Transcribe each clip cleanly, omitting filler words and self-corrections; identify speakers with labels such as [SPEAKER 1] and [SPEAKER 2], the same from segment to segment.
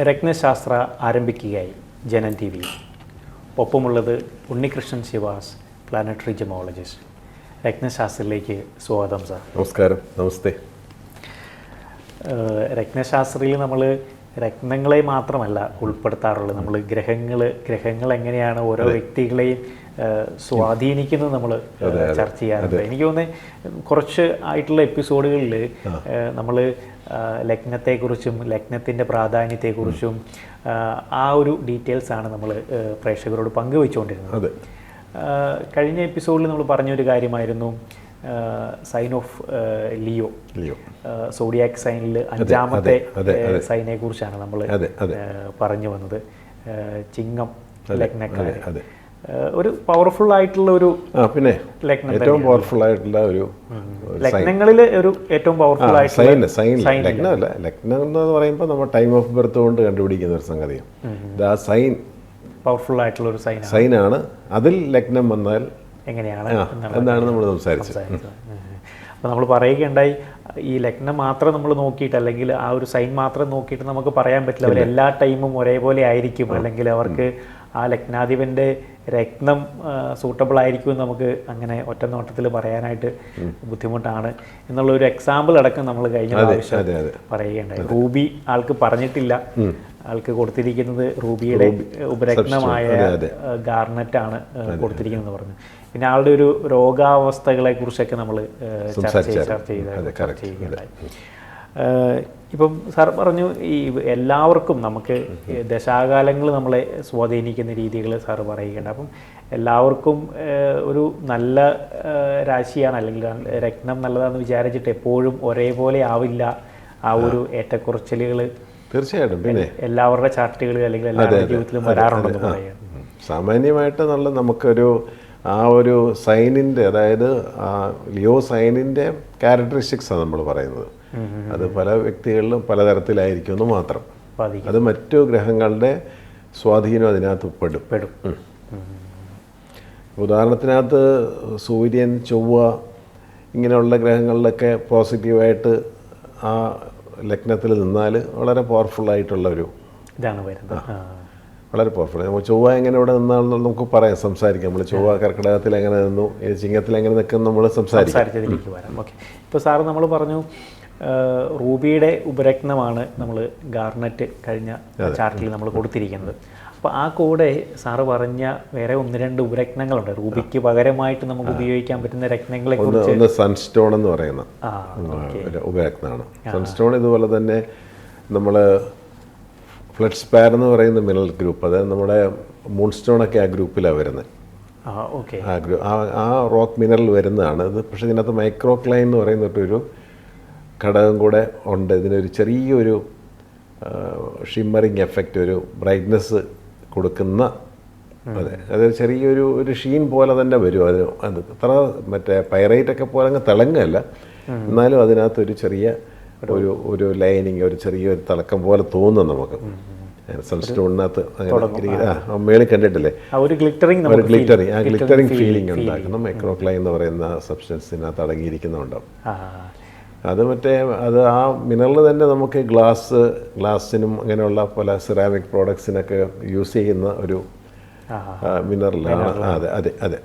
[SPEAKER 1] രത്നശാസ്ത്ര ആരംഭിക്കുകയായി Janam T V. ഒപ്പമുള്ളത് Unnikrishnan Shivas, planetary gemologist. രത്നശാസ്ത്രയിലേക്ക് സ്വാഗതം സാർ.
[SPEAKER 2] നമസ്കാരം. നമസ്തേ.
[SPEAKER 1] രത്നശാസ്ത്രയിൽ നമ്മൾ രത്നങ്ങളെ മാത്രമല്ല ഉൾപ്പെടുത്താറുള്ളത്. നമ്മൾ ഗ്രഹങ്ങൾ എങ്ങനെയാണ് ഓരോ വ്യക്തികളെയും സ്വാധീനിക്കുന്നത് നമ്മൾ ചർച്ച ചെയ്യാറുണ്ട്. എനിക്ക് തോന്നുന്നത് കുറച്ച് ആയിട്ടുള്ള എപ്പിസോഡുകളിൽ നമ്മൾ ലഗ്നത്തെക്കുറിച്ചും ലഗ്നത്തിൻ്റെ പ്രാധാന്യത്തെക്കുറിച്ചും ആ ഒരു ഡീറ്റെയിൽസാണ് നമ്മൾ പ്രേക്ഷകരോട് പങ്കുവെച്ചുകൊണ്ടിരുന്നത്. കഴിഞ്ഞ എപ്പിസോഡിൽ നമ്മൾ പറഞ്ഞൊരു കാര്യമായിരുന്നു സൈൻ ഓഫ് ലിയോ. സോഡിയാക് സൈനിൽ 5ാമത്തെ സൈനെ കുറിച്ചാണ് നമ്മൾ പറഞ്ഞു വന്നത്. ചിങ്ങം ലഗ്നക്കാരൻ ഒരു പവർഫുൾ ആയിട്ടുള്ള ഒരു
[SPEAKER 2] പിന്നെ ഏറ്റവും പവർഫുൾ ആയിട്ടുള്ള ഒരു
[SPEAKER 1] ലഗ്നങ്ങളിൽ ഒരു ഏറ്റവും പവർഫുൾ
[SPEAKER 2] ആയിട്ടുള്ള ലഗ്നമല്ല. ലഗ്നം എന്ന് പറയുമ്പോൾ നമ്മൾ ടൈം ഓഫ് ബർത്ത് കൊണ്ട് കണ്ടുപിടിക്കുന്ന ഒരു സംഗതിയാണ്. ആ സൈൻ
[SPEAKER 1] പവർഫുൾ ആയിട്ടുള്ള ഒരു
[SPEAKER 2] സൈനാണ്. അതിൽ ലഗ്നം വന്നാൽ
[SPEAKER 1] എങ്ങനെയാണ്
[SPEAKER 2] എന്നാണ് നമ്മൾ സംസാരിച്ചത്.
[SPEAKER 1] അപ്പോൾ നമ്മൾ പറയുകയുണ്ടായി, ഈ ലഗ്നം മാത്രം നമ്മൾ നോക്കിയിട്ട് അല്ലെങ്കിൽ ആ ഒരു സൈൻ മാത്രം നോക്കിയിട്ട് നമുക്ക് പറയാൻ പറ്റില്ല അവർ എല്ലാ ടൈമും ഒരേപോലെ ആയിരിക്കും, അല്ലെങ്കിൽ അവർക്ക് ആ ലഗ്നാധിപൻ്റെ രത്നം സൂട്ടബിൾ ആയിരിക്കുമെന്ന് നമുക്ക് അങ്ങനെ ഒറ്റ നോട്ടത്തിൽ പറയാനായിട്ട് ബുദ്ധിമുട്ടാണ് എന്നുള്ളൊരു എക്സാമ്പിൾ അടക്കം നമ്മൾ കഴിഞ്ഞ പ്രാവശ്യം പറയുകയുണ്ടായി. റൂബി ആൾക്ക് പറഞ്ഞിട്ടില്ല, ആൾക്ക് കൊടുത്തിരിക്കുന്നത് റൂബിയുടെ ഉപരത്നമായ ഗാർണറ്റാണ് കൊടുത്തിരിക്കുന്നത് പറഞ്ഞു. പിന്നെ ആളുടെ ഒരു രോഗാവസ്ഥകളെ കുറിച്ചൊക്കെ നമ്മൾ ചർച്ച ചെയ്യുകയുണ്ടായി. ഇപ്പം സാർ പറഞ്ഞു, ഈ എല്ലാവർക്കും നമുക്ക് ദശാകാലങ്ങൾ നമ്മളെ സ്വാധീനിക്കുന്ന രീതികൾ സാറ് പറയുകയുണ്ട്. അപ്പം എല്ലാവർക്കും ഒരു നല്ല രാശിയാണ് അല്ലെങ്കിൽ രത്നം നല്ലതാണെന്ന് വിചാരിച്ചിട്ട് എപ്പോഴും ഒരേപോലെ ആവില്ല ആ ഒരു ഏറ്റക്കുറച്ചിലുകൾ.
[SPEAKER 2] തീർച്ചയായിട്ടും പിന്നെ
[SPEAKER 1] എല്ലാവരുടെ ചാർട്ടുകൾ അല്ലെങ്കിൽ എല്ലാവരുടെ ജീവിതത്തിലും വരാറുണ്ടെന്ന് പറയുക.
[SPEAKER 2] സാമാന്യമായിട്ട് നല്ല നമുക്കൊരു ആ ഒരു സൈനിൻ്റെ, അതായത് ലിയോ സൈനിൻ്റെ ക്യാരക്ടറിസ്റ്റിക്സാണ് നമ്മൾ പറയുന്നത്. അത് പല വ്യക്തികളിലും പലതരത്തിലായിരിക്കും എന്ന് മാത്രം. അത് മറ്റു ഗ്രഹങ്ങളുടെ സ്വാധീനം അതിനകത്ത് പെടും. ഉദാഹരണത്തിനകത്ത് സൂര്യൻ, ചൊവ്വ ഇങ്ങനെയുള്ള ഗ്രഹങ്ങളിലൊക്കെ പോസിറ്റീവായിട്ട് ആ ലഗ്നത്തിൽ നിന്നാൽ വളരെ പവർഫുള്ളായിട്ടുള്ള ഒരു
[SPEAKER 1] ഇതാണ് വരുന്നത്.
[SPEAKER 2] വളരെ പവർഫുൾ. നമ്മൾ ചൊവ്വ എങ്ങനെ ഇവിടെ നിന്നാണെന്ന് നമുക്ക് പറയാം, സംസാരിക്കാം. നമ്മൾ ചൊവ്വ കർക്കിടകത്തിൽ എങ്ങനെ നിന്നു, ചിങ്ങത്തിൽ എങ്ങനെ നിൽക്കും നമ്മൾ സംസാരിച്ചതിലേക്ക്
[SPEAKER 1] വരാം. ഓക്കെ. ഇപ്പോൾ സാറ് നമ്മൾ പറഞ്ഞു റൂബിയുടെ ഉപരത്നമാണ് നമ്മൾ ഗാർണറ്റ് കഴിഞ്ഞ ചാർട്ടിൽ നമ്മൾ കൊടുത്തിരിക്കുന്നത്. അപ്പോൾ ആ കൂടെ സാറ് പറഞ്ഞ വേറെ 1-2 ഉപരത്നങ്ങളുണ്ട് റൂബിക്ക് പകരമായിട്ട് നമുക്ക് ഉപയോഗിക്കാൻ പറ്റുന്ന രത്നങ്ങളെ കുറിച്ച്.
[SPEAKER 2] ഒന്ന് സൺസ്റ്റോൺ എന്ന് പറയുന്ന ഉപരത്നമാണ്. സൺസ്റ്റോൺ ഇതുപോലെ തന്നെ നമ്മൾ ഫ്ലഡ്സ്പാർ എന്ന് പറയുന്ന മിനറൽ ഗ്രൂപ്പ്, അതായത് നമ്മുടെ മൂൺസ്റ്റോണൊക്കെ ആ ഗ്രൂപ്പിലാണ് വരുന്നത്. ആ റോക്ക് മിനറൽ വരുന്നതാണ് ഇത്. പക്ഷേ ഇതിനകത്ത് മൈക്രോക്ലൈൻ എന്ന് പറയുന്നിട്ടൊരു ഘടകം കൂടെ ഉണ്ട്. ഇതിനൊരു ചെറിയൊരു ഷിമ്മറിങ് എഫക്റ്റ്, ഒരു ബ്രൈറ്റ്നെസ് കൊടുക്കുന്ന, അതൊരു ചെറിയൊരു ഷീൻ പോലെ തന്നെ വരും. അത് അത്ര മറ്റേ പൈറൈറ്റൊക്കെ പോലെ അങ്ങ് തിളങ്ങല്ല, എന്നാലും അതിനകത്തൊരു ചെറിയ ഒരു ലൈനിങ്, ഒരു ചെറിയൊരു തിളക്കം പോലെ തോന്നും നമുക്ക്. സൺസ്റ്റോണിനകത്ത് അങ്ങനെ മേളിൽ കണ്ടിട്ടില്ലേ, ഒരു ഗ്ലിറ്ററിങ് ഫീലിംഗ് ഉണ്ടാക്കുന്ന മൈക്രോക്ലൈൻ എന്ന് പറയുന്ന സബ്സ്റ്റൻസിനകത്ത് അടങ്ങിയിരിക്കുന്നുണ്ടാവും. അത് ആ മിനറൽ തന്നെ നമുക്ക് ഗ്ലാസ്സിനും അങ്ങനെയുള്ള പല സിറാമിക് പ്രോഡക്ട്സിനൊക്കെ യൂസ് ചെയ്യുന്ന ഒരു മിനറലാണ്. അതെ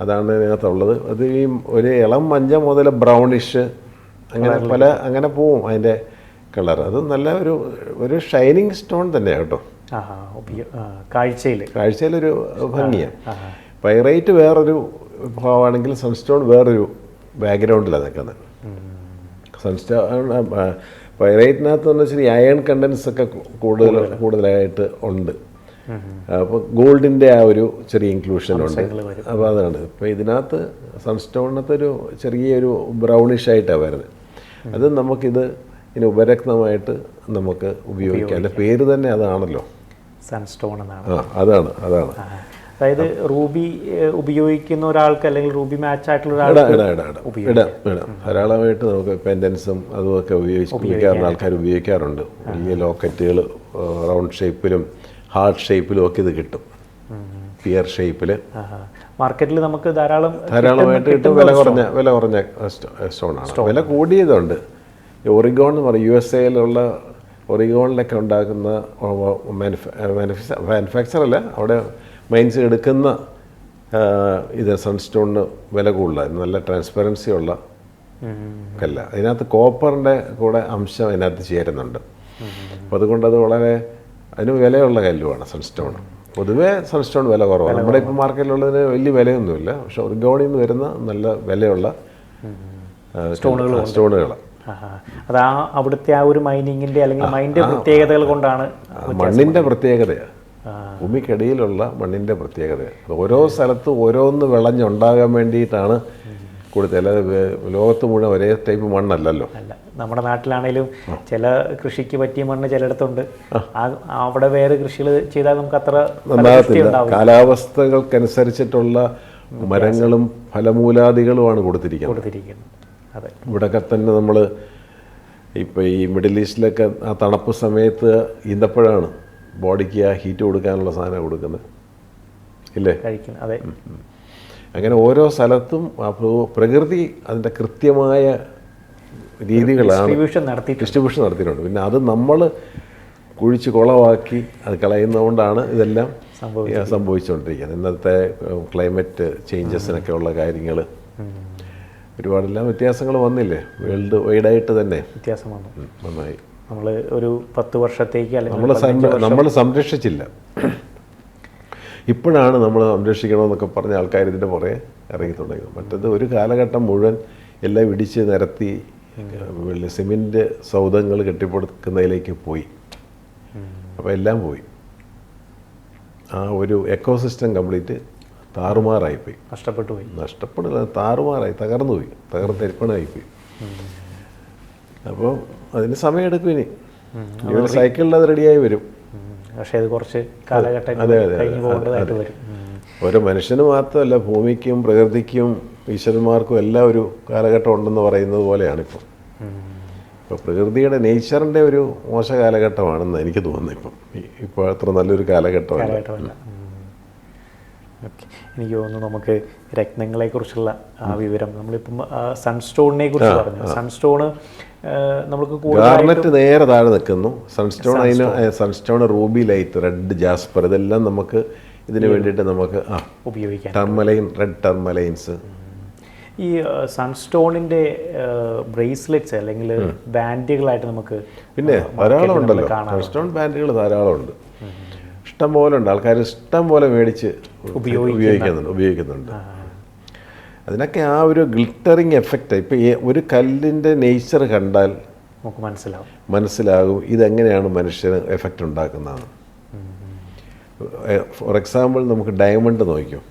[SPEAKER 2] അതാണ് ഇതിനകത്തുള്ളത്. അത് ഈ ഒരു ഇളം മഞ്ഞ മുതൽ ബ്രൗണിഷ് അങ്ങനെ പോവും അതിൻ്റെ കളർ. അത് നല്ല ഒരു ഷൈനിങ് സ്റ്റോൺ തന്നെയാണ് കേട്ടോ. കാഴ്ചയിലൊരു ഭംഗിയാണ്. പൈറൈറ്റ് വേറൊരു ഭാവമാണെങ്കിൽ സൺസ്റ്റോൺ വേറൊരു ബാക്ക്ഗ്രൗണ്ടിലാണ് നിൽക്കുന്നത്. പൈറൈറ്റിനകത്ത് എന്ന് വെച്ചാൽ അയൺ കണ്ടൻസ് ഒക്കെ കൂടുതലായിട്ട് ഉണ്ട്. അപ്പോൾ ഗോൾഡിൻ്റെ ആ ഒരു ചെറിയ ഇൻക്ലൂഷൻ ഉണ്ട്. അപ്പോൾ അതാണ്. ഇപ്പോൾ ഇതിനകത്ത് സൺസ്റ്റോണിനകത്ത് ഒരു ചെറിയൊരു ബ്രൗണിഷ് ആയിട്ടാണ് വരുന്നത്. അത് നമുക്കിത് ഇനി ഉപരത്നമായിട്ട് നമുക്ക് ഉപയോഗിക്കാം. അതിൻ്റെ പേര് തന്നെ അതാണല്ലോ,
[SPEAKER 1] സൺസ്റ്റോൺ എന്നാണ്.
[SPEAKER 2] അതാണ്.
[SPEAKER 1] അതായത് റൂബി ഉപയോഗിക്കുന്ന ഒരാൾക്ക് അല്ലെങ്കിൽ റൂബി മാച്ച് ആയിട്ടുള്ള
[SPEAKER 2] ധാരാളമായിട്ട് നമുക്ക് പെൻഡൻസും അതുമൊക്കെ ഉപയോഗിക്കാറുണ്ട്, ആൾക്കാർ ഉപയോഗിക്കാറുണ്ട്. വലിയ ലോക്കറ്റുകൾ റൗണ്ട് ഷേപ്പിലും ഹാർട്ട് ഷേപ്പിലും ഒക്കെ ഇത് കിട്ടും. പിയർ ഷേപ്പിൽ
[SPEAKER 1] മാർക്കറ്റിൽ നമുക്ക് ധാരാളമായിട്ട്
[SPEAKER 2] കിട്ടും. വില കുറഞ്ഞ സ്റ്റോണാണ്. വില കൂടിയതുണ്ട്. ഒറിഗോൺ എന്ന് പറയും, USA ഒറിഗോണിലൊക്കെ ഉണ്ടാക്കുന്ന മാനുഫാക്ചർ അല്ല, അവിടെ മൈൻസ് എടുക്കുന്ന ഇത് സൺസ്റ്റോണിന് വില കൂടുതലാണ്, നല്ല ട്രാൻസ്പെറൻസി ഉള്ള കല്ല. അതിനകത്ത് കോപ്പറിൻ്റെ കൂടെ അംശം അതിനകത്ത് ചേരുന്നുണ്ട്. അപ്പോൾ അതുകൊണ്ട് അത് വളരെ അതിന് വിലയുള്ള കല്ലുമാണ് സൺസ്റ്റോൺ. പൊതുവേ സൺസ്റ്റോൺ വില കുറവാണ്. നമ്മുടെ ഇപ്പോൾ മാർക്കറ്റിലുള്ളതിന് വലിയ വിലയൊന്നുമില്ല, പക്ഷെ ഒറിഗോണിൽ നിന്ന് വരുന്ന നല്ല വിലയുള്ള സ്റ്റോണുകൾ.
[SPEAKER 1] അത് അവിടുത്തെ ആ ഒരു മൈനിങ്ങിന്റെ അല്ലെങ്കിൽ മൈനിന്റെ പ്രത്യേകതകൾ കൊണ്ടാണ്.
[SPEAKER 2] മണ്ണിന്റെ പ്രത്യേകതയാണ്, ഭൂമിക്കടിയിലുള്ള മണ്ണിന്റെ പ്രത്യേകതയാണ്. ഓരോ സ്ഥലത്തും ഓരോന്ന് വിളഞ്ഞുണ്ടാകാൻ വേണ്ടിയിട്ടാണ് കൊടുത്തത്. അല്ലാതെ ലോകത്ത് മുഴുവൻ ഒരേ ടൈപ്പ് മണ്ണല്ലല്ലോ.
[SPEAKER 1] അല്ല, നമ്മുടെ നാട്ടിലാണെങ്കിലും ചില കൃഷിക്ക് പറ്റിയ മണ്ണ് ചിലയിടത്തുണ്ട്, അവിടെ വേറെ കൃഷികൾ ചെയ്താൽ നമുക്ക് അത്ര
[SPEAKER 2] നന്നാകത്തില്ല. കാലാവസ്ഥകൾക്കനുസരിച്ചിട്ടുള്ള മരങ്ങളും ഫലമൂലാദികളുമാണ് കൊടുത്തിരിക്കുന്നത്.
[SPEAKER 1] അതെ,
[SPEAKER 2] ഇവിടെയൊക്കെ തന്നെ നമ്മൾ ഇപ്പോൾ ഈ മിഡിൽ ഈസ്റ്റിലൊക്കെ ആ തണുപ്പ് സമയത്ത് ഈന്തപ്പഴമാണ് ബോഡിക്ക് ആ ഹീറ്റ് കൊടുക്കാനുള്ള സാധനം കൊടുക്കുന്നത്, ഇല്ലേ?
[SPEAKER 1] അതെ.
[SPEAKER 2] അങ്ങനെ ഓരോ സ്ഥലത്തും പ്രകൃതി അതിൻ്റെ കൃത്യമായ രീതികളാണ് ഡിസ്ട്രിബ്യൂഷൻ നടത്തിയിട്ടുണ്ട്. പിന്നെ അത് നമ്മൾ കുഴിച്ച് കുളമാക്കി അത് കളയുന്നതുകൊണ്ടാണ് ഇതെല്ലാം സംഭവിച്ചുകൊണ്ടിരിക്കുന്നത്. ഇന്നത്തെ ക്ലൈമറ്റ് ചേഞ്ചസിനൊക്കെ ഉള്ള കാര്യങ്ങൾ ഒരുപാടെല്ലാം വ്യത്യാസങ്ങൾ വന്നില്ലേ, വേൾഡ് വൈഡായിട്ട് തന്നെ
[SPEAKER 1] വ്യത്യാസം വന്നു.
[SPEAKER 2] നന്നായി.
[SPEAKER 1] നമ്മൾ ഒരു 10 വർഷത്തേക്ക്
[SPEAKER 2] നമ്മൾ സംരക്ഷിച്ചില്ല. ഇപ്പോഴാണ് നമ്മൾ സംരക്ഷിക്കണമെന്നൊക്കെ പറഞ്ഞ ആൾക്കാർ ഇതിൻ്റെ പുറകെ ഇറങ്ങി തുടങ്ങിയത്. മറ്റത് ഒരു കാലഘട്ടം മുഴുവൻ എല്ലാം ഇടിച്ച് നിരത്തി സിമെൻറ്റ് സൗധങ്ങൾ കെട്ടിപ്പടുക്കുന്നതിലേക്ക് പോയി. അപ്പോൾ എല്ലാം പോയി. ആ ഒരു എക്കോസിസ്റ്റം കംപ്ലീറ്റ് താറുമാറായിപ്പോയി, നഷ്ടപ്പെടില്ല, താറുമാറായി, തകർന്നുപോയി, തകർന്നെരിപ്പണമായിപ്പോയി. അപ്പോൾ അതിന് സമയമെടുക്കും. ഇനി ഒരു സൈക്കിളിൽ അത് റെഡിയായി വരും.
[SPEAKER 1] പക്ഷേ അത് കുറച്ച് കാലഘട്ടം.
[SPEAKER 2] ഓരോ മനുഷ്യന് മാത്രമല്ല, ഭൂമിക്കും പ്രകൃതിക്കും ഈശ്വരന്മാർക്കും എല്ലാം ഒരു കാലഘട്ടം ഉണ്ടെന്ന് പറയുന്നത് പോലെയാണ് ഇപ്പം. ഇപ്പോൾ പ്രകൃതിയുടെ നേച്ചറിൻ്റെ ഒരു മോശ കാലഘട്ടമാണെന്ന് എനിക്ക് തോന്നുന്നു. ഇപ്പോൾ അത്ര നല്ലൊരു കാലഘട്ടമല്ല.
[SPEAKER 1] എനിക്ക് തോന്നുന്നു നമുക്ക് രത്നങ്ങളെക്കുറിച്ചുള്ള ആ വിവരം, നമ്മളിപ്പം സൺസ്റ്റോണിനെ കുറിച്ച് പറഞ്ഞു. സൺസ്റ്റോണ് നമുക്ക്
[SPEAKER 2] ഗാർനറ്റ് നേരെ താഴെ നിൽക്കുന്നു. Sunstone Ruby light, red jasper, ഇതെല്ലാം നമുക്ക് ഇതിന് വേണ്ടിയിട്ട് നമുക്ക്
[SPEAKER 1] ഉപയോഗിക്കാം.
[SPEAKER 2] ടർമലൈൻ, റെഡ് ടർമലൈൻസ്.
[SPEAKER 1] ഈ സൺസ്റ്റോണിൻ്റെ ബ്രേസ്ലെറ്റ്സ് അല്ലെങ്കിൽ ബാൻഡുകളായിട്ട് നമുക്ക്
[SPEAKER 2] പിന്നെ ധാരാളം ഉണ്ടല്ലോ. സൺസ്റ്റോൺ ബാൻഡുകൾ ധാരാളമുണ്ട്, ഇഷ്ടം പോലെ ഉണ്ട്. ആൾക്കാർ ഇഷ്ടം പോലെ മേടിച്ച് ഉപയോഗിക്കുന്നുണ്ട്. അതിനൊക്കെ ആ ഒരു ഗ്ലിറ്ററിങ് എഫക്റ്റ്. ഇപ്പം ഒരു കല്ലിൻ്റെ നേച്ചർ കണ്ടാൽ
[SPEAKER 1] നമുക്ക്
[SPEAKER 2] മനസ്സിലാകും ഇതെങ്ങനെയാണ് മനുഷ്യന് എഫക്റ്റ് ഉണ്ടാക്കുന്നതാണ്. ഫോർ എക്സാമ്പിൾ നമുക്ക് ഡയമണ്ട് നോക്കിക്കും.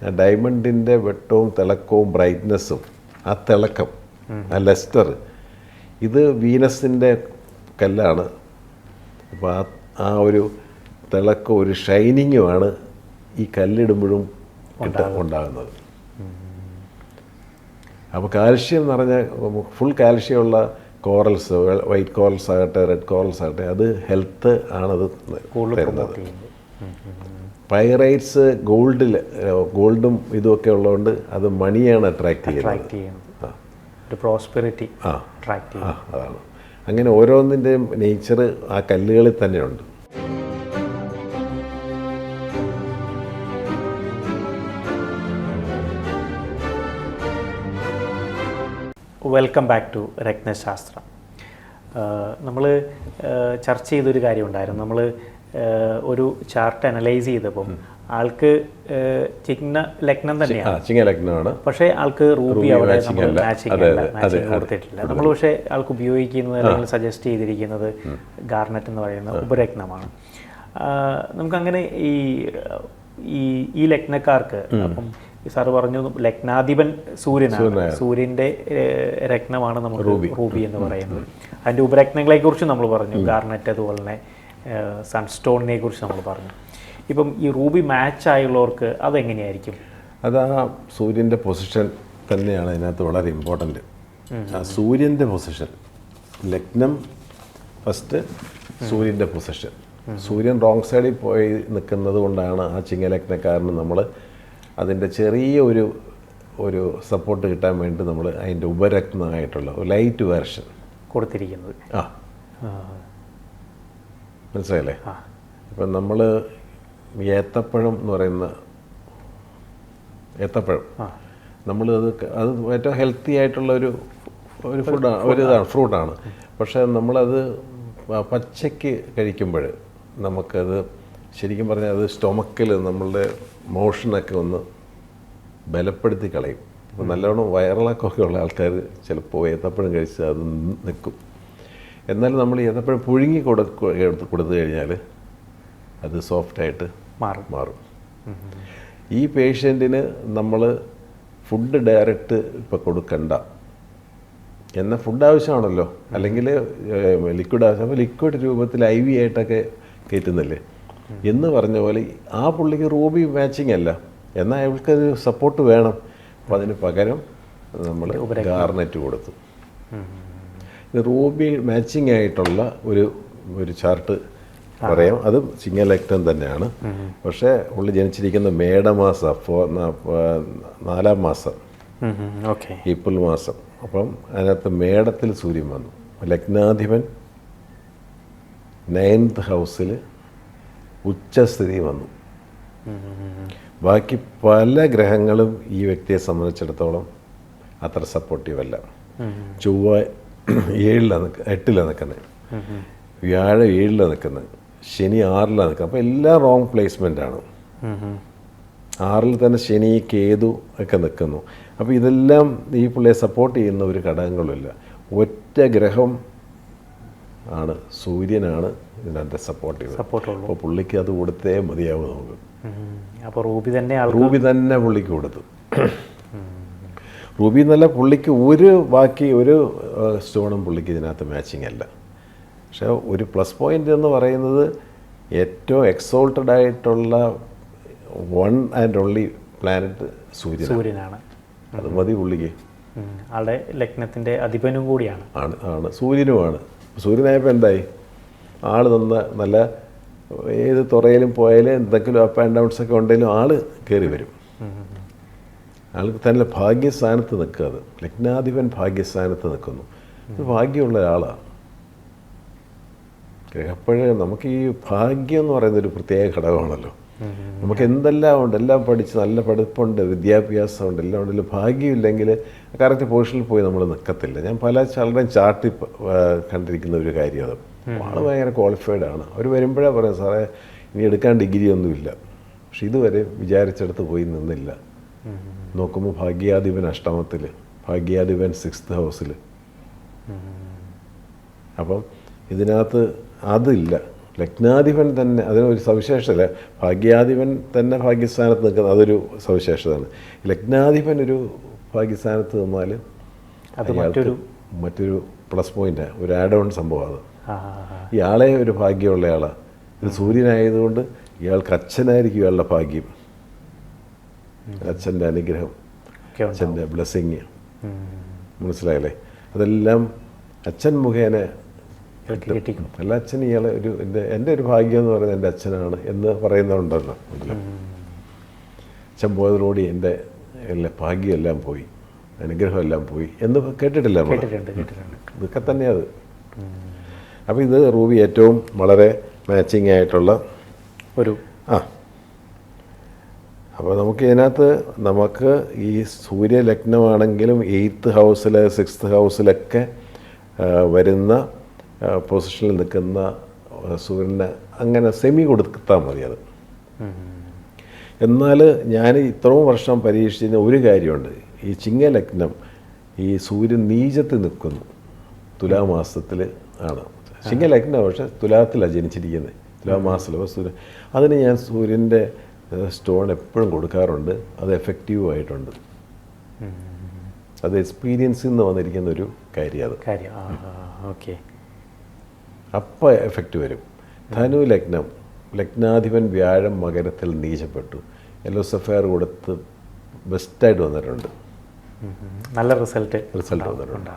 [SPEAKER 2] ആ ഡയമണ്ടിൻ്റെ വെട്ടവും തിളക്കവും ബ്രൈറ്റ്നെസ്സും ആ തിളക്കം, ആ ലെസ്റ്റർ, ഇത് വീനസിൻ്റെ കല്ലാണ്. അപ്പോൾ ആ ഒരു തിളക്കവും ഒരു ഷൈനിങ്ങുമാണ് ഈ കല്ലിടുമ്പോഴും ഉണ്ടാകുന്നത്. അപ്പോൾ കാൽഷ്യം എന്ന് പറഞ്ഞാൽ ഫുൾ കാൽഷ്യമുള്ള കോറൽസ്, വൈറ്റ് കോറൽസ് ആകട്ടെ റെഡ് കോറൽസ് ആകട്ടെ, അത് ഹെൽത്ത് ആണത് തരുന്നത്. പൈറൈറ്റ്സ് ഗോൾഡും ഇതുമൊക്കെ ഉള്ളതുകൊണ്ട് അത് മണിയാണ് അട്രാക്ട് ചെയ്യുന്നത്. അതാണ്. അങ്ങനെ ഓരോന്നിൻ്റെയും നേച്ചർ ആ കല്ലുകളിൽ തന്നെയുണ്ട്.
[SPEAKER 1] Welcome back to Ratnashastram. നമ്മൾ ചർച്ച ചെയ്തൊരു കാര്യമുണ്ടായിരുന്നു. നമ്മൾ ഒരു ചാർട്ട് അനലൈസ് ചെയ്തപ്പം ആൾക്ക് ലഗ്നം തന്നെയാണ്, പക്ഷേ ആൾക്ക് റൂബി അവിടെ നമ്മൾ മാച്ചിങ് കൊടുത്തിട്ടില്ല. നമ്മൾ പക്ഷേ ആൾക്ക് ഉപയോഗിക്കുന്നത് അല്ലെങ്കിൽ സജസ്റ്റ് ചെയ്തിരിക്കുന്നത് ഗാർനറ്റ് എന്ന് പറയുന്ന ഉപരത്നമാണ്. നമുക്കങ്ങനെ ഈ ലഗ്നക്കാർക്ക്, അപ്പം സാറ് പറഞ്ഞു ലഗ്നാധിപൻ സൂര്യനാണ്, സൂര്യൻ്റെ രത്നമാണ് നമുക്ക് റൂബി എന്ന് പറയുന്നത്. അതിൻ്റെ ഉപരത്നങ്ങളെ കുറിച്ച് നമ്മൾ പറഞ്ഞു, ഗാർനറ്റ്, അതുപോലെ തന്നെ സൺസ്റ്റോണിനെ കുറിച്ച് നമ്മൾ പറഞ്ഞു. ഇപ്പം ഈ റൂബി മാച്ച് ആയുള്ളവർക്ക് അതെങ്ങനെയായിരിക്കും?
[SPEAKER 2] അത് ആ സൂര്യൻ്റെ പൊസിഷൻ തന്നെയാണ് അതിനകത്ത് വളരെ ഇമ്പോർട്ടൻ്റ്. ആ സൂര്യൻ്റെ പൊസിഷൻ, ലഗ്നം ഫസ്റ്റ്, സൂര്യൻ്റെ പൊസിഷൻ. സൂര്യൻ റോങ് സൈഡിൽ പോയി നിൽക്കുന്നത് കൊണ്ടാണ് ആ ചിങ്ങലഗ്നക്കാരന് നമ്മൾ അതിൻ്റെ ചെറിയ ഒരു സപ്പോർട്ട് കിട്ടാൻ വേണ്ടി നമ്മൾ അതിൻ്റെ ഉപരത്നമായിട്ടുള്ള ലൈറ്റ് വേർഷൻ
[SPEAKER 1] കൊടുത്തിരിക്കുന്നത്.
[SPEAKER 2] മനസ്സിലായില്ലേ?
[SPEAKER 1] ആ.
[SPEAKER 2] ഇപ്പം നമ്മൾ ഏത്തപ്പഴം എന്ന് പറയുന്ന ഏത്തപ്പഴം നമ്മൾ അത് ഏറ്റവും ഹെൽത്തി ആയിട്ടുള്ള ഒരു ഫുഡാണ്, ഇതാണ്, ഫ്രൂട്ടാണ്. പക്ഷേ നമ്മളത് പച്ചയ്ക്ക് കഴിക്കുമ്പോൾ നമുക്കത് ശരിക്കും പറഞ്ഞാൽ അത് സ്റ്റൊമക്കിൽ നമ്മളുടെ മോഷനൊക്കെ ഒന്ന് ബലപ്പെടുത്തി കളയും. അപ്പോൾ നല്ലോണം വയറിളക്കമൊക്കെ ഉള്ള ആൾക്കാർ ചിലപ്പോൾ ഏത്തപ്പഴം കഴിച്ച് അത് നിൽക്കും. എന്നാലും നമ്മൾ ഏത്തപ്പഴം പുഴുങ്ങി കൊടുത്തു കഴിഞ്ഞാൽ അത് സോഫ്റ്റായിട്ട് മാറും. ഈ പേഷ്യൻറ്റിന് നമ്മൾ ഫുഡ് ഡയറക്റ്റ് ഇപ്പോൾ കൊടുക്കണ്ട, എന്നാൽ ഫുഡ് ആവശ്യമാണല്ലോ, അല്ലെങ്കിൽ ലിക്വിഡ് ആവശ്യം. അപ്പോൾ ലിക്വിഡ് രൂപത്തിൽ IV ആയിട്ടൊക്കെ കയറ്റുന്നില്ലേ എന്ന് പറഞ്ഞ പോലെ ആ പുള്ളിക്ക് റൂബി മാച്ചിങ് അല്ല, എന്നാൽ അയാൾക്കത് സപ്പോർട്ട് വേണം. അപ്പോൾ അതിന് പകരം നമ്മൾ ഗാർനെറ്റ് കൊടുത്തു. ഇത് റൂബി മാച്ചിങ് ആയിട്ടുള്ള ഒരു ചാർട്ട് പറയാം. അത് ചിങ്ങലഗ്നം തന്നെയാണ്. പക്ഷേ പുള്ളി ജനിച്ചിരിക്കുന്ന മേടമാസം, 4-ാം മാസം, ഏപ്രിൽ മാസം. അപ്പം അതിനകത്ത് മേടത്തിൽ സൂര്യൻ വന്നു. ലഗ്നാധിപൻ 9th ഹൗസിൽ ഉച്ചസ്ഥിതി വന്നു. ബാക്കി പല ഗ്രഹങ്ങളും ഈ വ്യക്തിയെ സംബന്ധിച്ചിടത്തോളം അത്ര സപ്പോർട്ടീവ് അല്ല. ചൊവ്വ 8ലാണ് നിൽക്കുന്നത്, വ്യാഴം 7ലാണ് നിൽക്കുന്നത്, ശനി 6ലാണ് നിൽക്കുന്നത്. അപ്പോൾ എല്ലാം റോങ് പ്ലേസ്മെൻ്റാണ്. 6ൽ തന്നെ ശനി, കേതു ഒക്കെ നിൽക്കുന്നു. അപ്പോൾ ഇതെല്ലാം ഈ പുള്ളിയെ സപ്പോർട്ട് ചെയ്യുന്ന ഒരു ഘടകങ്ങളുമില്ല. ഒറ്റ ഗ്രഹം ആണ്, സൂര്യനാണ് ഇതിനകത്ത് സപ്പോർട്ടീവ്. അപ്പോൾ പുള്ളിക്ക് അത് കൊടുത്തേ മതിയാവും നമുക്ക്.
[SPEAKER 1] അപ്പോൾ റൂബി തന്നെ
[SPEAKER 2] പുള്ളിക്ക് കൊടുത്തു. റൂബി എന്നല്ല, പുള്ളിക്ക് ബാക്കി ഒരു സ്റ്റോണും പുള്ളിക്ക് ഇതിനകത്ത് മാച്ചിങ് അല്ല. പക്ഷേ ഒരു പ്ലസ് പോയിൻ്റ് എന്ന് പറയുന്നത് ഏറ്റവും എക്സോൾട്ടഡ് ആയിട്ടുള്ള വൺ ആൻഡ് ഓൺലി പ്ലാനറ്റ് സൂര്യനാണ്. അത് മതി പുള്ളിക്ക്.
[SPEAKER 1] ആളുടെ ലഗ്നത്തിൻ്റെ അധിപനും കൂടിയാണ്.
[SPEAKER 2] ആണ് സൂര്യനുമാണ്. സൂര്യനായപ്പോൾ എന്തായി? ആൾ നല്ല ഏത് തുറയിലും പോയാലും എന്തെങ്കിലും അപ്പ് ആൻഡ് ഡൗൺസ് ഒക്കെ ഉണ്ടെങ്കിലും ആൾ കയറി വരും. ആൾക്ക് തന്നെ ഭാഗ്യസ്ഥാനത്ത് നിൽക്കുക. അത് ലഗ്നാധിപൻ ഭാഗ്യസ്ഥാനത്ത് നിൽക്കുന്നു. ഇത് ഭാഗ്യമുള്ള ഒരാളാണ്. അപ്പോഴേ നമുക്ക് ഈ ഭാഗ്യം എന്ന് പറയുന്നൊരു പ്രത്യേക ഘടകമാണല്ലോ. നമുക്ക് എന്തെല്ലാം ഉണ്ട്, എല്ലാം പഠിച്ച് നല്ല പഠിപ്പുണ്ട്, വിദ്യാഭ്യാസമുണ്ട്, എല്ലാം ഉണ്ടെങ്കിലും ഭാഗ്യമില്ലെങ്കിൽ കറക്റ്റ് പൊസിഷനിൽ പോയി നമ്മൾ നിൽക്കത്തില്ല. ഞാൻ പല ചിലരുടെയും ചാർട്ടിൽ കണ്ടിരിക്കുന്ന ഒരു കാര്യം അത്. ആൾ ഭയങ്കര ക്വാളിഫൈഡ് ആണ്. അവർ വരുമ്പോഴേ പറയാം, സാറേ ഇനി എടുക്കാൻ ഡിഗ്രി ഒന്നുമില്ല, പക്ഷെ ഇതുവരെ വിചാരിച്ചെടുത്ത് പോയി നിന്നില്ല. നോക്കുമ്പോൾ ഭാഗ്യാധിപൻ അഷ്ടമത്തിൽ, ഭാഗ്യാധിപൻ 6th ഹൗസിൽ. അപ്പം ഇതിനകത്ത് അതില്ല. ലഗ്നാധിപൻ തന്നെ അതിനൊരു സവിശേഷത. ഭാഗ്യാധിപൻ തന്നെ ഭാഗ്യസ്ഥാനത്ത് നിൽക്കുന്നത് അതൊരു സവിശേഷതയാണ്. ലഗ്നാധിപൻ ഒരു ഭാഗ്യസ്ഥാനത്ത് നിന്നാൽ അത് മറ്റൊരു പ്ലസ് പോയിൻ്റ്, ഒരു ആഡ് ഓൺ സംഭവം. അത് ഇയാളെ ഒരു ഭാഗ്യമുള്ള ആളാണ്. ഇത് സൂര്യനായതുകൊണ്ട് ഇയാൾക്ക് അച്ഛനായിരിക്കും ഇയാളുടെ ഭാഗ്യം, അച്ഛൻ്റെ അനുഗ്രഹം, അച്ഛൻ്റെ ബ്ലെസ്സിങ്. മനസ്സിലായല്ലേ? അതെല്ലാം അച്ഛൻ മുഖേന അല്ല, അച്ഛൻ ഇയാളെ എൻ്റെ ഒരു ഭാഗ്യം എന്ന് പറയുന്നത് എൻ്റെ അച്ഛനാണ് എന്ന് പറയുന്നതുണ്ടല്ലോ. അച്ഛൻ പോയതോടുകൂടി എൻ്റെ ഭാഗ്യമെല്ലാം പോയി, അനുഗ്രഹം എല്ലാം പോയി എന്ന് കേട്ടിട്ടില്ല നമ്മൾ. ഇതൊക്കെ തന്നെ അത്. അപ്പോൾ ഇത് റൂബി ഏറ്റവും വളരെ മാച്ചിങ് ആയിട്ടുള്ള അപ്പോൾ നമുക്ക് ഇതിനകത്ത് ഈ സൂര്യ ലഗ്നമാണെങ്കിലും 8th ഹൗസിൽ 6th ഹൗസിലൊക്കെ വരുന്ന പൊസിഷനിൽ നിൽക്കുന്ന സൂര്യനെ അങ്ങനെ സെമി കൊടുത്താൽ മതി. അത് എന്നാൽ ഞാൻ ഇത്രയും വർഷം പരീക്ഷിച്ച ഒരു കാര്യമുണ്ട്. ഈ ചിങ്ങലഗ്നം ഈ സൂര്യൻ നീചത്തിൽ നിൽക്കുന്നു, തുലാമാസത്തിൽ ആണ് ചിങ്ങലഗ്നം. പക്ഷേ തുലാത്തിലാണ് ജനിച്ചിരിക്കുന്നത്, തുലാമാസത്തിൽ. സൂര്യൻ അതിന് ഞാൻ സൂര്യൻ്റെ സ്റ്റോൺ എപ്പോഴും കൊടുക്കാറുണ്ട്. അത് എഫക്റ്റീവായിട്ടുണ്ട്. അത് എക്സ്പീരിയൻസിൽ നിന്ന് വന്നിരിക്കുന്ന ഒരു കാര്യം.
[SPEAKER 1] ഓക്കെ,
[SPEAKER 2] അപ്പം എഫക്റ്റ് വരും. ധനു ലഗ്നം, ലഗ്നാധിപൻ വ്യാഴം മകരത്തിൽ നീചപ്പെട്ടു, യെല്ലോ സഫയർ കൊടുത്ത് ബെസ്റ്റായിട്ട് വന്നിട്ടുണ്ട്.
[SPEAKER 1] നല്ല റിസൾട്ട്
[SPEAKER 2] വന്നിട്ടുണ്ട്.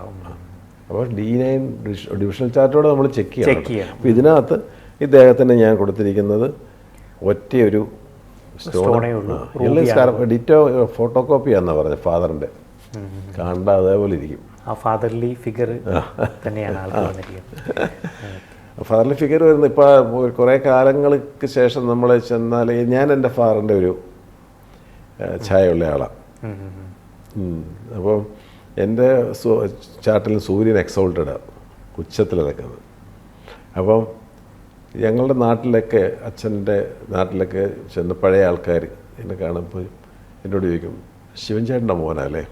[SPEAKER 2] അപ്പോൾ D9 ഡിവിഷണൽ ചാർട്ടോടെ നമ്മൾ ചെക്ക് ചെയ്യണം. അപ്പോൾ ഇതിനകത്ത് ഇദ്ദേഹത്തിന് ഞാൻ കൊടുത്തിരിക്കുന്നത് ഒറ്റയൊരു ഡിറ്റോ ഫോട്ടോ കോപ്പിയാണെന്നാണ് പറഞ്ഞത്, ഫാദറിൻ്റെ. കണ്ട അതേപോലെ ഇരിക്കും.
[SPEAKER 1] ആ ഫാദർലി ഫിഗർ തന്നെയാണ് ആൾക്ക് വന്നിരിക്കുന്നത്.
[SPEAKER 2] ഫാദർലി ഫിഗർ വരുന്ന ഇപ്പോൾ കുറേ കാലങ്ങൾക്ക് ശേഷം നമ്മൾ ചെന്നാൽ ഞാൻ എൻ്റെ ഫാദറിൻ്റെ ഒരു ഛായയുള്ള ആളാണ്. അപ്പം എൻ്റെ ചാർട്ടിൽ സൂര്യൻ എക്സോൾട്ടഡാണ്, ഉച്ചത്തിൽ നിൽക്കുന്നത്. അപ്പം ഞങ്ങളുടെ നാട്ടിലൊക്കെ, അച്ഛൻ്റെ നാട്ടിലൊക്കെ ചെന്ന് പഴയ ആൾക്കാർ എന്നെ കാണുമ്പോൾ എന്നോട് ചോദിക്കും, ശിവൻ ചേട്ടൻ്റെ മോനല്ലേ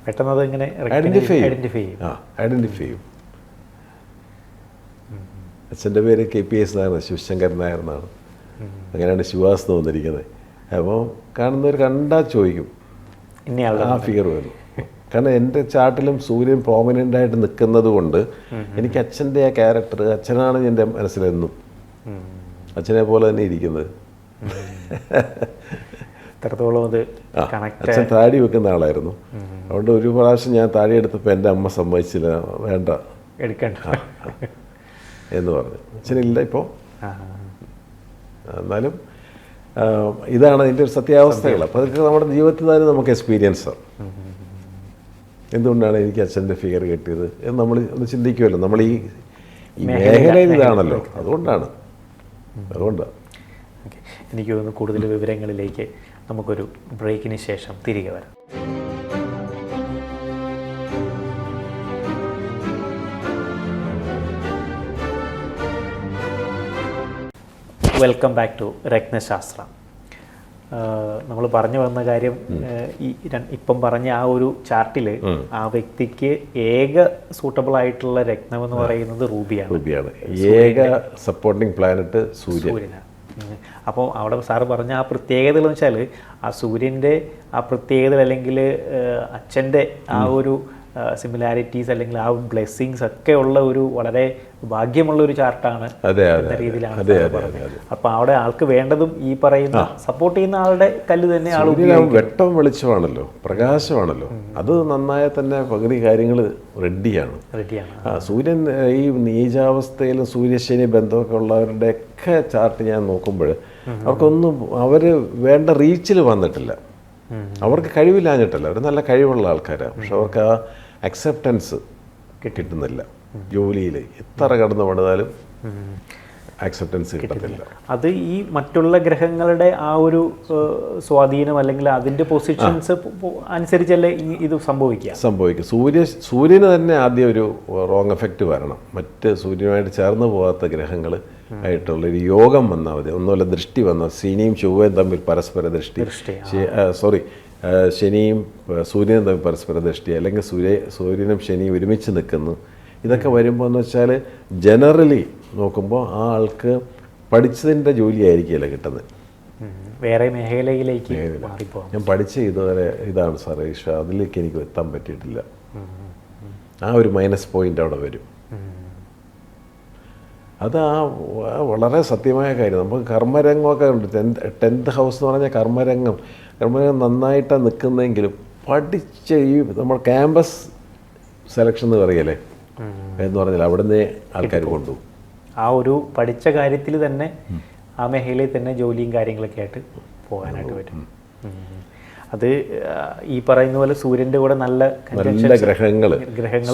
[SPEAKER 1] പെട്ടെന്നത് ഇങ്ങനെ
[SPEAKER 2] ഐഡൻറ്റിഫൈ ചെയ്യും. അച്ഛൻ്റെ പേര് KPS നായർ, ശിവശങ്കരൻ നായർ എന്നാണ്. അങ്ങനെയാണ് ശിവാസ് വന്നിരിക്കുന്നത്. അപ്പോൾ കാണുന്നവർ കണ്ടാൽ ചോദിക്കും ആ ഫിഗർ വരും. കാരണം എൻ്റെ ചാർട്ടിലും സൂര്യൻ പ്രോമിനൻ്റ് ആയിട്ട് നിൽക്കുന്നത് കൊണ്ട് എനിക്ക് അച്ഛൻ്റെ ആ ക്യാരക്ടർ, അച്ഛനാണ് എൻ്റെ മനസ്സിലെന്നും, അച്ഛനെ പോലെ തന്നെ ഇരിക്കുന്നത്. അച്ഛൻ താടി വെക്കുന്ന ആളായിരുന്നു. അതുകൊണ്ട് ഒരു പ്രാവശ്യം ഞാൻ താടി എടുത്തപ്പോൾ എൻ്റെ അമ്മ സമ്മതിച്ചില്ല, വേണ്ട
[SPEAKER 1] എടുക്കണ്ട
[SPEAKER 2] എന്ന് പറഞ്ഞു. അച്ഛനില്ല ഇപ്പോൾ. എന്നാലും ഇതാണ് അതിൻ്റെ ഒരു സത്യാവസ്ഥകൾ. അപ്പോൾ അതൊക്കെ നമ്മുടെ ജീവിതത്തിൽ തന്നെ നമുക്ക് എക്സ്പീരിയൻസാണ്. എന്തുകൊണ്ടാണ് എനിക്ക് അച്ഛൻ്റെ ഫിഗർ കിട്ടിയത് എന്ന് നമ്മൾ ഒന്ന് ചിന്തിക്കുമല്ലോ. നമ്മൾ ഈ മേഖലയിൽ ഇതാണല്ലോ, അതുകൊണ്ടാണ്.
[SPEAKER 1] എനിക്ക് തോന്നുന്നു കൂടുതൽ വിവരങ്ങളിലേക്ക് നമുക്കൊരു ബ്രേക്കിന് ശേഷം തിരികെ വരാം. Welcome back to Ratnashastra. നമ്മൾ പറഞ്ഞു വന്ന കാര്യം, ഈ ഇപ്പം പറഞ്ഞ ആ ഒരു ചാർട്ടിൽ ആ വ്യക്തിക്ക് ഏക സൂട്ടബിൾ ആയിട്ടുള്ള രത്നം എന്ന് പറയുന്നത് റൂബിയാണ്.
[SPEAKER 2] ഏക സപ്പോർട്ടിംഗ് പ്ലാനറ്റ് സൂര്യനാണ്.
[SPEAKER 1] അപ്പോൾ അവിടെ സാറ് പറഞ്ഞ ആ പ്രത്യേകതകൾ എന്ന് വെച്ചാൽ ആ സൂര്യൻ്റെ ആ പ്രത്യേകത, അല്ലെങ്കിൽ അച്ഛൻ്റെ ആ ഒരു സിമിലാരിറ്റീസ്, അല്ലെങ്കിൽ ആ ബ്ലെസ്സിങ്സ് ഒക്കെ ഉള്ള ഒരു വളരെ ഭാഗ്യമുള്ള ഒരു ചാർട്ടാണ് എന്ന രീതിയിലാണ് പറഞ്ഞത്. അപ്പോൾ അവിടെ ആൾക്ക് വേണ്ടതും ഈ പറയുന്ന സപ്പോർട്ട് ചെയ്യുന്ന ആളുടെ കല്ല് തന്നെ
[SPEAKER 2] വെട്ടം വെളിച്ചമാണല്ലോ, പ്രകാശമാണല്ലോ. അത് നന്നായ തന്നെ പകുതി കാര്യങ്ങൾ റെഡിയാണ്. സൂര്യൻ ഈ നീചാവസ്ഥയിലും സൂര്യശനി ബന്ധമൊക്കെ ഉള്ളവരുടെയൊക്കെ ചാർട്ട് ഞാൻ നോക്കുമ്പോൾ അവർക്കൊന്നും വേണ്ട റീച്ചിൽ വന്നിട്ടില്ല. അവർക്ക് കഴിവില്ലാഞ്ഞിട്ടല്ല, അവർ നല്ല കഴിവുള്ള ആൾക്കാരാണ്. പക്ഷെ അവർക്ക് ആ അക്സെപ്റ്റൻസ് കിട്ടുന്നില്ല. ജോലിയിൽ എത്ര കടന്നു പണിതാലും അക്സെപ്റ്റൻസ് കിട്ടത്തില്ല.
[SPEAKER 1] അത് ഈ മറ്റുള്ള ഗ്രഹങ്ങളുടെ ആ ഒരു സ്വാധീനം, അല്ലെങ്കിൽ അതിൻ്റെ പൊസിഷൻസ് അനുസരിച്ചല്ലേ ഇത് സംഭവിക്കും.
[SPEAKER 2] സൂര്യന് തന്നെ ആദ്യം ഒരു റോങ് എഫക്റ്റ് വരണം. മറ്റ് സൂര്യനുമായിട്ട് ചേർന്ന് പോകാത്ത ഗ്രഹങ്ങൾ ആയിട്ടുള്ളൊരു യോഗം വന്നാൽ മതി. ഒന്നുമല്ല, ദൃഷ്ടി വന്നാൽ ശനിയും ചൊവ്വയും തമ്മിൽ പരസ്പര ദൃഷ്ടി, ശനിയും സൂര്യനും തമ്മിൽ പരസ്പര ദൃഷ്ടി, അല്ലെങ്കിൽ സൂര്യനും ശനിയും ഒരുമിച്ച് നിൽക്കുന്നു. ഇതൊക്കെ വരുമ്പോൾ എന്ന് വെച്ചാൽ ജനറലി നോക്കുമ്പോൾ ആ ആൾക്ക് പഠിച്ചതിൻ്റെ ജോലിയായിരിക്കില്ല കിട്ടുന്നത്,
[SPEAKER 1] വേറെ മേഖലയിലേക്ക്.
[SPEAKER 2] ഞാൻ പഠിച്ച ഇതുവരെ ഇതാണ് സാറേ, പക്ഷേ അതിലേക്ക് എനിക്ക് എത്താൻ പറ്റിയിട്ടില്ല. ആ ഒരു മൈനസ് പോയിൻ്റ് അവിടെ വരും. അത് വളരെ സത്യമായ കാര്യം. നമുക്ക് കർമ്മരംഗമൊക്കെ ഉണ്ട്. 10th ഹൗസ് എന്ന് പറഞ്ഞാൽ കർമ്മരംഗം നന്നായിട്ടാണ് നിൽക്കുന്നതെങ്കിലും പഠിച്ച ഈ നമ്മൾ ക്യാമ്പസ് സെലക്ഷൻ എന്ന് പറയല്ലേ എന്ന് പറഞ്ഞാൽ അവിടെ നിന്ന് ആൾക്കാർ കൊണ്ടുപോകും.
[SPEAKER 1] ആ ഒരു പഠിച്ച കാര്യത്തിൽ തന്നെ ആ മേഖലയിൽ തന്നെ ജോലിയും കാര്യങ്ങളൊക്കെ ആയിട്ട് പോകാനായിട്ട് പറ്റും. അത് ഈ പറയുന്ന പോലെ സൂര്യൻ്റെ കൂടെ നല്ല
[SPEAKER 2] ഗ്രഹങ്ങൾ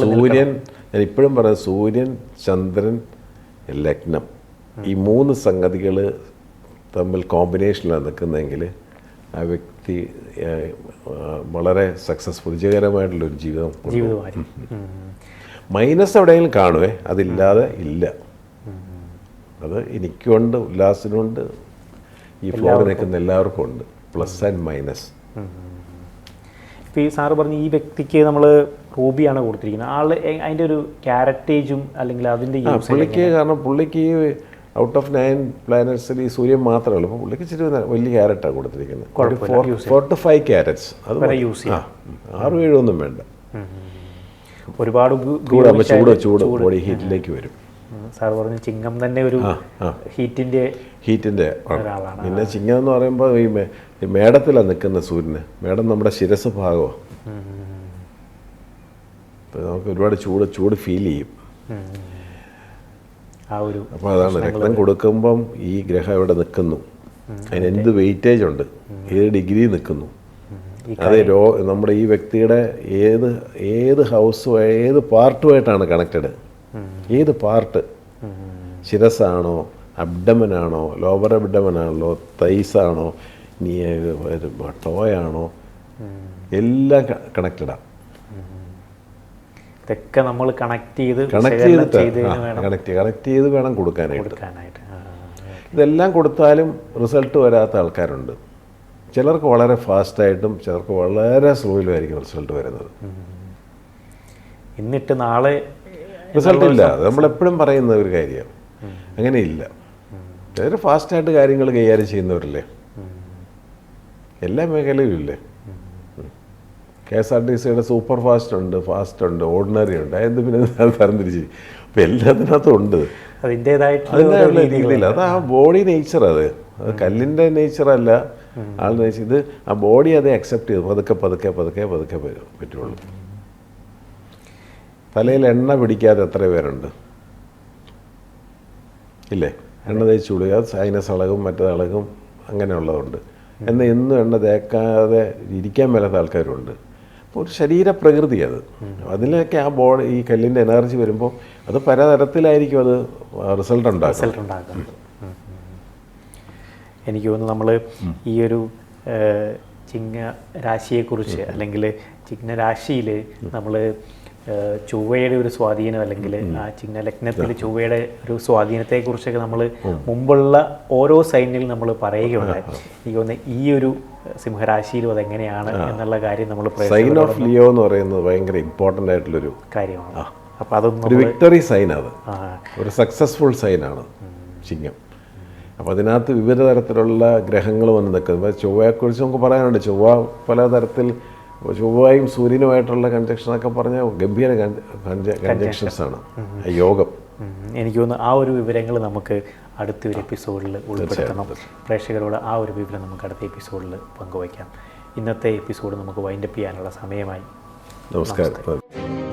[SPEAKER 2] സൂര്യൻ, ഞാൻ ഇപ്പോഴും പറയാം, സൂര്യൻ, ചന്ദ്രൻ, ലഗ്നം, ഈ 3 സംഗതികൾ തമ്മിൽ കോമ്പിനേഷനിലാണ് നിൽക്കുന്നതെങ്കിൽ ആ വ്യക്തി വളരെ സക്സസ്ഫുൾ, വിജയകരമായിട്ടുള്ളൊരു ജീവിതം. മൈനസ് എവിടെയെങ്കിലും കാണുവേ, അതില്ലാതെ ഇല്ല. അത് എനിക്കുണ്ട്, ഉല്ലാസിനുണ്ട്, ഈ ഫ്ലോറിൽ നിൽക്കുന്ന എല്ലാവർക്കും ഉണ്ട്, പ്ലസ് ആൻഡ് മൈനസ്.
[SPEAKER 1] ഇപ്പോൾ ഈ സാറ് പറഞ്ഞ് ഈ വ്യക്തിക്ക് നമ്മൾ റൂബിയാണ് കൊടുത്തിരിക്കുന്നത്. ആൾ അതിൻ്റെ ഒരു ക്യാരക്ടേജും അല്ലെങ്കിൽ അതിൻ്റെ
[SPEAKER 2] പുള്ളിക്ക്, കാരണം പുള്ളിക്ക് ഔട്ട് ഓഫ് 9 പ്ലാനറ്റ്സിൽ ഈ സൂര്യൻ മാത്രമേ ഉള്ളൂ. അപ്പോൾ പുള്ളിക്ക് ഇച്ചിരി വലിയ ക്യാരറ്റാണ് കൊടുത്തിരിക്കുന്നത്. 4 to 5 ക്യാരറ്റ്സ്. അത് 6-7 ഒന്നും വേണ്ട.
[SPEAKER 1] ഒരുപാട്
[SPEAKER 2] ചൂട് ബോഡി ഹീറ്റിലേക്ക് വരും.
[SPEAKER 1] സാർ പറഞ്ഞു ചിങ്ങം തന്നെ ഒരു ഹീറ്റിൻ്റെ ഒരാളാണ്.
[SPEAKER 2] പിന്നെ ചിങ്ങം എന്ന് പറയുമ്പോൾ ഈ മേടത്തിലാണ് നിൽക്കുന്ന സൂര്യന്. മേടം നമ്മുടെ ശിരസ് ഭാഗമാണ്. നമുക്ക് ഒരുപാട് ചൂട് ഫീൽ ചെയ്യും. അപ്പോൾ അതാണ് രക്തം കൊടുക്കുമ്പം ഈ ഗ്രഹം എവിടെ നിൽക്കുന്നു, അതിന് എന്ത് വെയിറ്റേജ് ഉണ്ട്, ഏത് ഡിഗ്രി നിൽക്കുന്നു, അത് നമ്മുടെ ഈ വ്യക്തിയുടെ ഏത് ഹൗസും ഏത് പാർട്ടുമായിട്ടാണ് കണക്റ്റഡ്, ഏത് പാർട്ട് ശിരസാണോ, അബ്ഡമനാണോ, ലോവർ അബ്ഡമനാണോ, തൈസാണോ, നീ ടോയാണോ, എല്ലാം കണക്റ്റഡാണ്.
[SPEAKER 1] ഇതൊക്കെ നമ്മൾ കണക്ട്
[SPEAKER 2] ചെയ്ത് വേണം കൊടുക്കാനായിട്ട്. ഇതെല്ലാം കൊടുത്താലും റിസൾട്ട് വരാത്ത ആൾക്കാരുണ്ട്. ചിലർക്ക് വളരെ ഫാസ്റ്റായിട്ടും ചിലർക്ക് വളരെ സ്ലോയിലും ആയിരിക്കും റിസൾട്ട് വരുന്നത്.
[SPEAKER 1] എന്നിട്ട് നാളെ
[SPEAKER 2] റിസൾട്ട് ഇല്ല. നമ്മളെപ്പോഴും പറയുന്ന ഒരു കാര്യമാണ്. അങ്ങനെയില്ല. ചിലർ ഫാസ്റ്റായിട്ട് കാര്യങ്ങൾ കൈകാര്യം ചെയ്യുന്നവരല്ലേ, എല്ലാ മേഖലയിലും ഇല്ലേ. KSRTCയുടെ സൂപ്പർ ഫാസ്റ്റ് ഉണ്ട്, ഓർഡിനറി ഉണ്ട്. അതെന്ത് പിന്നെ തരംതിരിച്ച് അപ്പോൾ എല്ലാത്തിനകത്തും ഉണ്ട് അതിൻ്റേതായിട്ടുള്ള രീതിയിൽ. അത് ആ ബോഡി നേച്ചർ, അത് കല്ലിൻ്റെ നേച്ചറല്ല, ആൾ നേച്ചർ. ഇത് ആ ബോഡി അത് അക്സെപ്റ്റ് ചെയ്തു പതുക്കെ പറ്റുള്ളൂ. തലയിൽ എണ്ണ പിടിക്കാതെ എത്ര പേരുണ്ട് ഇല്ലേ? എണ്ണ തേച്ച് കൊടുക്കുക, സൈനസ് അളകും മറ്റേതളകും അങ്ങനെയുള്ളതുണ്ട്. എന്നാൽ എന്നും എണ്ണ തേക്കാതെ ഇരിക്കാൻ മേലാത്ത ആൾക്കാരുണ്ട്. അപ്പോൾ ഒരു ശരീരപ്രകൃതി അത്. അതിലൊക്കെ ആ ബോഡി, ഈ കല്ലിൻ്റെ എനർജി വരുമ്പോൾ അത് പലതരത്തിലായിരിക്കും അത് റിസൾട്ട് ഉണ്ടാകും.
[SPEAKER 1] എനിക്ക് തോന്നുന്നു നമ്മൾ ഈ ഒരു ചിങ്ങ രാശിയെക്കുറിച്ച്, അല്ലെങ്കിൽ ചിങ്ങരാശിയിൽ നമ്മൾ ചൊവ്വയുടെ ഒരു സ്വാധീനം, അല്ലെങ്കിൽ ആ ചിങ്ങ ലഗ്നത്തിൽ ചൊവ്വയുടെ ഒരു സ്വാധീനത്തെക്കുറിച്ചൊക്കെ നമ്മൾ മുമ്പുള്ള ഓരോ സൈനിൽ നമ്മൾ പറയുകയുണ്ടായി. എനിക്ക് തോന്നുന്നു ഈ ഒരു സിംഹരാശിയിലും അതെങ്ങനെയാണ് എന്നുള്ള കാര്യം നമ്മൾ
[SPEAKER 2] സൈൻ ഓഫ് ലിയോ എന്ന് പറയുന്നത് ഭയങ്കര ഇമ്പോർട്ടൻ്റ് ആയിട്ടുള്ളൊരു
[SPEAKER 1] കാര്യമാണ്. അപ്പം അതൊന്നും
[SPEAKER 2] ഒരു വിക്ടറി സൈൻ, അത് ഒരു സക്സസ്ഫുൾ സൈനാണ് ചിങ്ങം. അപ്പോൾ അതിനകത്ത് വിവിധ തരത്തിലുള്ള ഗ്രഹങ്ങൾ വന്ന് നിൽക്കുന്നത്. ചൊവ്വയെക്കുറിച്ച് നമുക്ക് പറയാനുണ്ട്. ചൊവ്വ പലതരത്തിൽ, ചൊവ്വയും സൂര്യനുമായിട്ടുള്ള കൺജക്ഷനൊക്കെ പറഞ്ഞാൽ ഗംഭീര കൺജക്ഷൻസാണ് യോഗം.
[SPEAKER 1] എനിക്ക് തോന്നുന്നു ആ ഒരു വിവരങ്ങൾ നമുക്ക് അടുത്തൊരു എപ്പിസോഡിൽ ഉൾപ്പെടുത്തണം. പ്രേക്ഷകരോട് ആ ഒരു വിവരം നമുക്ക് അടുത്ത എപ്പിസോഡിൽ പങ്കുവയ്ക്കാം. ഇന്നത്തെ എപ്പിസോഡ് നമുക്ക് വൈൻഡപ്പ് ചെയ്യാനുള്ള സമയമായി.
[SPEAKER 2] നമസ്കാരം.